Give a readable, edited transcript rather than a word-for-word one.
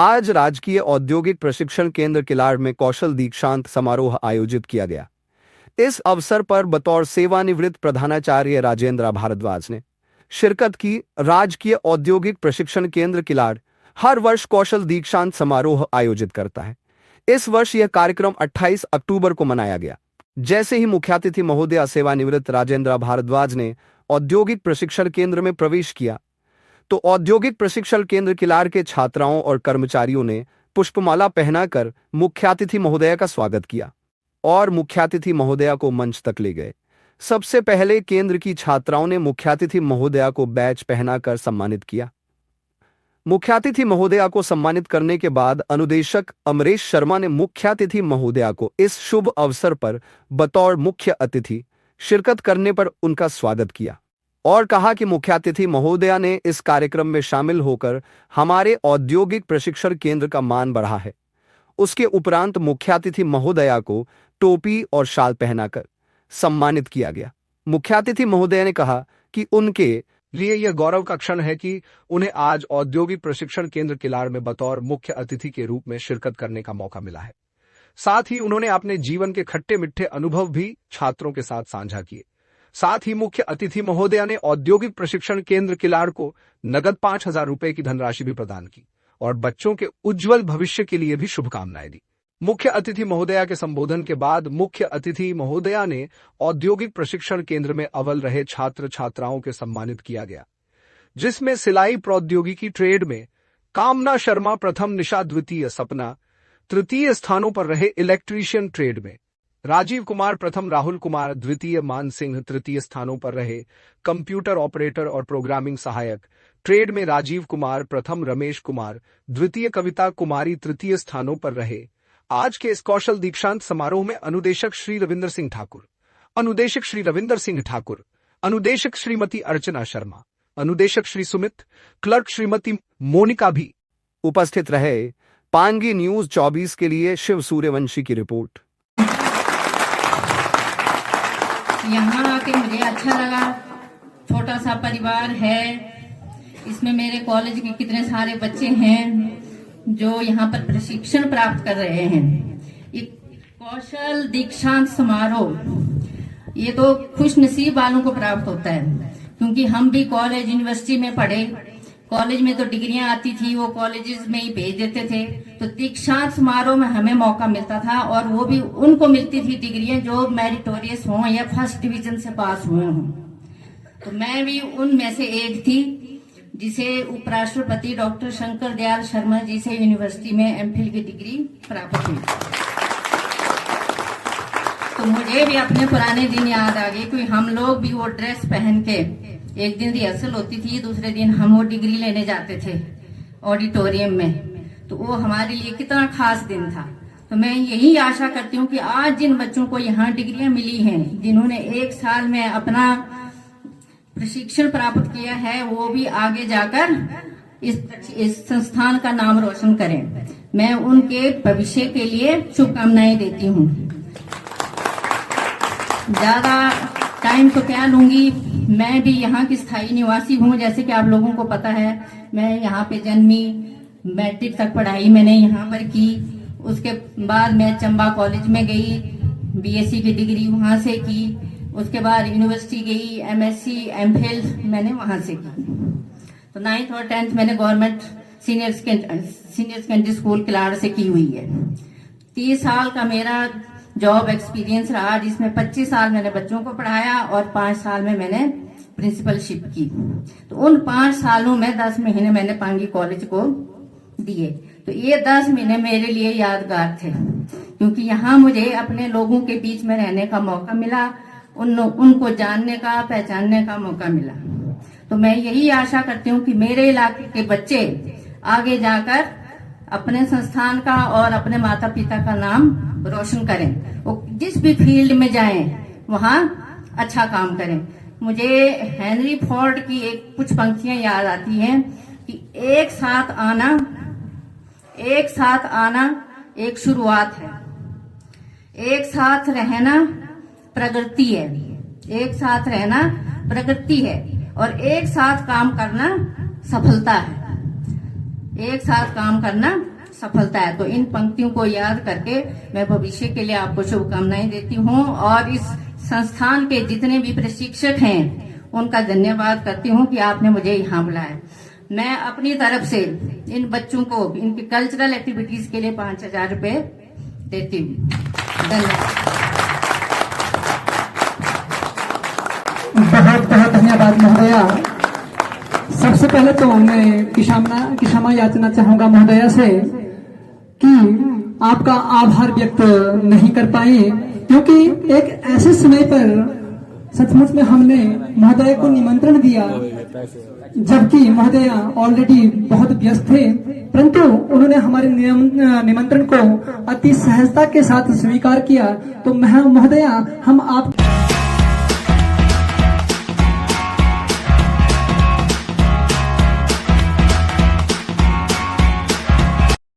आज राजकीय औद्योगिक प्रशिक्षण केंद्र किलाड़ में कौशल दीक्षांत समारोह आयोजित किया गया। इस अवसर पर बतौर सेवानिवृत्त प्रधानाचार्य राजेंद्र भारद्वाज ने शिरकत की। राजकीय औद्योगिक प्रशिक्षण केंद्र किलाड़ हर वर्ष कौशल दीक्षांत समारोह आयोजित करता है। इस वर्ष यह कार्यक्रम 28 अक्टूबर को मनाया गया। जैसे ही मुख्यातिथि महोदया सेवानिवृत्त राजेंद्र भारद्वाज ने औद्योगिक प्रशिक्षण केंद्र में प्रवेश किया तो औद्योगिक प्रशिक्षण केंद्र किलाड़ के छात्राओं और कर्मचारियों ने पुष्पमाला पहनाकर मुख्यातिथि महोदया का स्वागत किया और मुख्यातिथि महोदया को मंच तक ले गए। सबसे पहले केंद्र की छात्राओं ने मुख्यातिथि महोदया को बैच पहनाकर सम्मानित किया। मुख्यातिथि महोदया को सम्मानित करने के बाद अनुदेशक अमरेश शर्मा ने मुख्यातिथि महोदया को इस शुभ अवसर पर बतौर मुख्य अतिथि शिरकत करने पर उनका स्वागत किया और कहा कि मुख्यातिथि महोदया ने इस कार्यक्रम में शामिल होकर हमारे औद्योगिक प्रशिक्षण केंद्र का मान बढ़ा है। उसके उपरांत मुख्यातिथि महोदया को टोपी और शाल पहनाकर सम्मानित किया गया। मुख्यातिथि महोदया ने कहा कि उनके लिए यह गौरव का क्षण है कि उन्हें आज औद्योगिक प्रशिक्षण केंद्र किलाड़ में बतौर मुख्य अतिथि के रूप में शिरकत करने का मौका मिला है। साथ ही उन्होंने अपने जीवन के खट्टे मिठ्ठे अनुभव भी छात्रों के साथ साझा किए। साथ ही मुख्य अतिथि महोदया ने औद्योगिक प्रशिक्षण केंद्र किलाड़ को नगद 5,000 रुपए की धनराशि भी प्रदान की और बच्चों के उज्जवल भविष्य के लिए भी शुभकामनाएं दी। मुख्य अतिथि महोदया के संबोधन के बाद मुख्य अतिथि महोदया ने औद्योगिक प्रशिक्षण केंद्र में अव्वल रहे छात्र छात्राओं के सम्मानित किया गया, जिसमें सिलाई प्रौद्योगिकी ट्रेड में कामना शर्मा प्रथम, निशा द्वितीय, सपना तृतीय स्थानों पर रहे। इलेक्ट्रीशियन ट्रेड में राजीव कुमार प्रथम, राहुल कुमार द्वितीय, मान सिंह तृतीय स्थानों पर रहे। कंप्यूटर ऑपरेटर और प्रोग्रामिंग सहायक ट्रेड में राजीव कुमार प्रथम, रमेश कुमार द्वितीय, कविता कुमारी तृतीय स्थानों पर रहे। आज के इस कौशल दीक्षांत समारोह में अनुदेशक श्री रविंदर सिंह ठाकुर, अनुदेशक श्री रविंदर सिंह ठाकुर, अनुदेशक श्रीमती अर्चना शर्मा, अनुदेशक श्री सुमित, क्लर्क श्रीमती मोनिका भी उपस्थित रहे। पांगी न्यूज 24 के लिए शिव सूर्यवंशी की रिपोर्ट। यहाँ आके मुझे अच्छा लगा। छोटा सा परिवार है, इसमें मेरे कॉलेज के कितने सारे बच्चे हैं जो यहाँ पर प्रशिक्षण प्राप्त कर रहे हैं। एक कौशल दीक्षांत समारोह ये तो खुश नसीब वालों को प्राप्त होता है, क्योंकि हम भी कॉलेज यूनिवर्सिटी में पढ़े। कॉलेज में तो डिग्रियां आती थी, वो कॉलेजेस में ही भेज देते थे, तो दीक्षांत समारोह में हमें मौका मिलता था और वो भी उनको मिलती थी डिग्रियां जो मेरिटोरियस हों या फर्स्ट डिवीजन से पास हुए हों। तो मैं भी उनमें से एक थी जिसे उपराष्ट्रपति डॉक्टर शंकर दयाल शर्मा जी से यूनिवर्सिटी में एमफिल की डिग्री प्राप्त हुई। तो मुझे भी अपने पुराने दिन याद आ गए, क्योंकि हम लोग भी वो ड्रेस पहन के, एक दिन रिहर्सल होती थी, दूसरे दिन हम वो डिग्री लेने जाते थे ऑडिटोरियम में। तो वो हमारे लिए कितना खास दिन था। तो मैं यही आशा करती हूँ कि आज जिन बच्चों को यहाँ डिग्रियां मिली हैं, जिन्होंने एक साल में अपना प्रशिक्षण प्राप्त किया है, वो भी आगे जाकर इस संस्थान का नाम रोशन करें। मैं उनके भविष्य के लिए शुभकामनाएं देती हूँ। ज्यादा टाइम तो क्या लूंगी, मैं भी यहाँ की स्थायी निवासी हूँ। जैसे कि आप लोगों को पता है, मैं यहाँ पे जन्मी, मैट्रिक तक पढ़ाई मैंने यहाँ पर की। उसके बाद मैं चंबा कॉलेज में गई, बीएससी की डिग्री वहाँ से की। उसके बाद यूनिवर्सिटी गई, एमएससी एमफिल मैंने वहाँ से की। तो 9th और 10th मैंने government senior secondary school Kilad से की हुई है। 30 साल का मेरा जॉब एक्सपीरियंस रहा, जिसमें 25 साल मैंने बच्चों को पढ़ाया और 5 साल में मैंने प्रिंसिपलशिप की। तो उन 5 सालों में 10 महीने मैंने पांगी कॉलेज को दिए। तो ये 10 महीने मेरे लिए यादगार थे, क्योंकि यहाँ मुझे अपने लोगों के बीच में रहने का मौका मिला, उनको जानने का, पहचानने का मौका मिला। तो मैं यही आशा करती हूँ कि मेरे इलाके के बच्चे आगे जाकर अपने संस्थान का और अपने माता पिता का नाम रोशन करें। वो जिस भी फील्ड में जाएं वहाँ अच्छा काम करें। मुझे हेनरी फोर्ड की कुछ पंक्तियां याद आती हैं कि एक साथ आना एक शुरुआत है, एक साथ रहना प्रगति है, एक साथ रहना प्रगति है, और एक साथ काम करना सफलता है। एक साथ काम करना सफलता है। तो इन पंक्तियों को याद करके मैं भविष्य के लिए आपको शुभकामनाएं देती हूँ और इस संस्थान के जितने भी प्रशिक्षक हैं उनका धन्यवाद करती हूँ कि आपने मुझे यहाँ बुलाया। मैं अपनी तरफ से इन बच्चों को इनकी कल्चरल एक्टिविटीज के लिए 5,000 रुपए देती हूँ। धन्यवाद। बहुत बहुत धन्यवाद महोदया। सबसे पहले तो मैं क्षमा याचना चाहूंगा महोदया से कि आपका आभार व्यक्त नहीं कर पाए, क्योंकि एक ऐसे समय पर सचमुच में हमने महोदया को निमंत्रण दिया जबकि महोदया ऑलरेडी बहुत व्यस्त थे, परंतु उन्होंने हमारे निमंत्रण को अति सहजता के साथ स्वीकार किया। तो महोदया हम आप